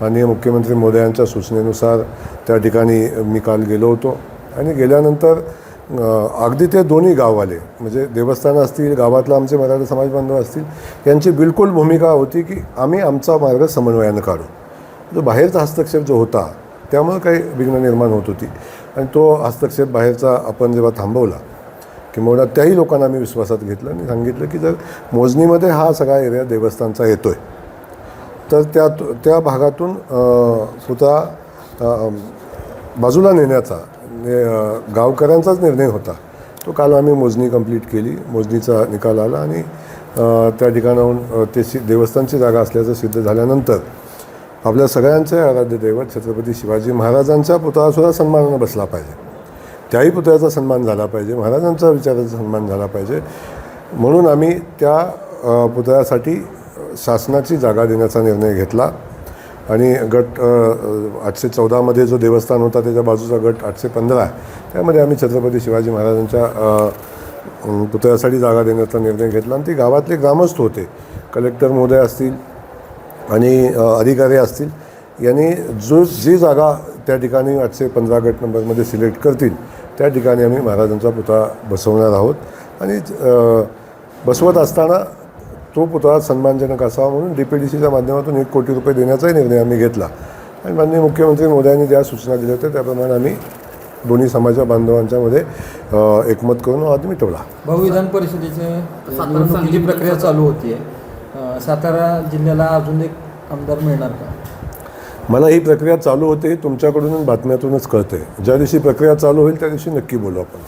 माननीय मुख्यमंत्री महोदयांच्या सूचनेनुसार त्या ठिकाणी मी काल गेलो होतो आणि गेल्यानंतर अगदी ते दोन्ही गाववाले म्हणजे देवस्थान असतील, गावातला आमचे मराठा समाज बांधव असतील, यांची बिलकुल भूमिका होती की आम्ही आमचा मार्ग समन्वयानं काढू. जो बाहेरचा हस्तक्षेप जो होता त्यामुळे काही विघ्न निर्माण होत होती आणि तो हस्तक्षेप बाहेरचा आपण जेव्हा थांबवला किंवा त्याही लोकांना मी विश्वासात घेतलं आणि सांगितलं की जर मोजणीमध्ये हा सगळा एरिया देवस्थानचा येतो आहे तर त्या भागातून पुतळा बाजूला नेण्याचा गावकऱ्यांचाच निर्णय होता. तो काल आम्ही मोजणी कंप्लीट केली, मोजणीचा निकाल आला आणि त्या ठिकाणाहून ते देवस्थानची जागा असल्याचं सिद्ध झाल्यानंतर आपल्या सगळ्यांचे आराध्य दैवत छत्रपती शिवाजी महाराजांचा पुतळासुद्धा सन्मानानं बसला पाहिजे. त्याही पुतळ्याचा सन्मान झाला पाहिजे, महाराजांचा विचाराचा सन्मान झाला पाहिजे म्हणून आम्ही त्या पुतळ्यासाठी शासनाची जागा देण्याचा निर्णय घेतला आणि गट 814मध्ये जो देवस्थान होता त्याच्या बाजूचा गट 815 त्यामध्ये आम्ही छत्रपती शिवाजी महाराजांच्या पुतळ्यासाठी जागा देण्याचा निर्णय घेतला आणि ती गावातले ग्रामस्थ होते, कलेक्टर महोदय असतील आणि अधिकारी असतील, यांनी जी जागा त्या ठिकाणी 815 गट नंबरमध्ये सिलेक्ट करतील त्या ठिकाणी आम्ही महाराजांचा पुतळा बसवणार आहोत आणि बसवत असताना तो पुतळा सन्मानजनक असावा म्हणून DPDCच्या माध्यमातून 1 कोटी रुपये देण्याचाही निर्णय आम्ही घेतला आणि माननीय मुख्यमंत्री महोदयांनी ज्या सूचना दिल्या होत्या त्याप्रमाणे आम्ही दोन्ही समाज बांधवांच्यामध्ये एकमत करून वाद मिटवला. भाऊ, विधान परिषदेचे निवडणुकीची प्रक्रिया चालू होती आहे, सातारा जिल्ह्याला अजून एक आमदार मिळणार का? मला ही प्रक्रिया चालू होते तुमच्याकडून बातम्यातूनच कळते. ज्या दिवशी प्रक्रिया चालू होईल त्या दिवशी नक्की बोलू आपण.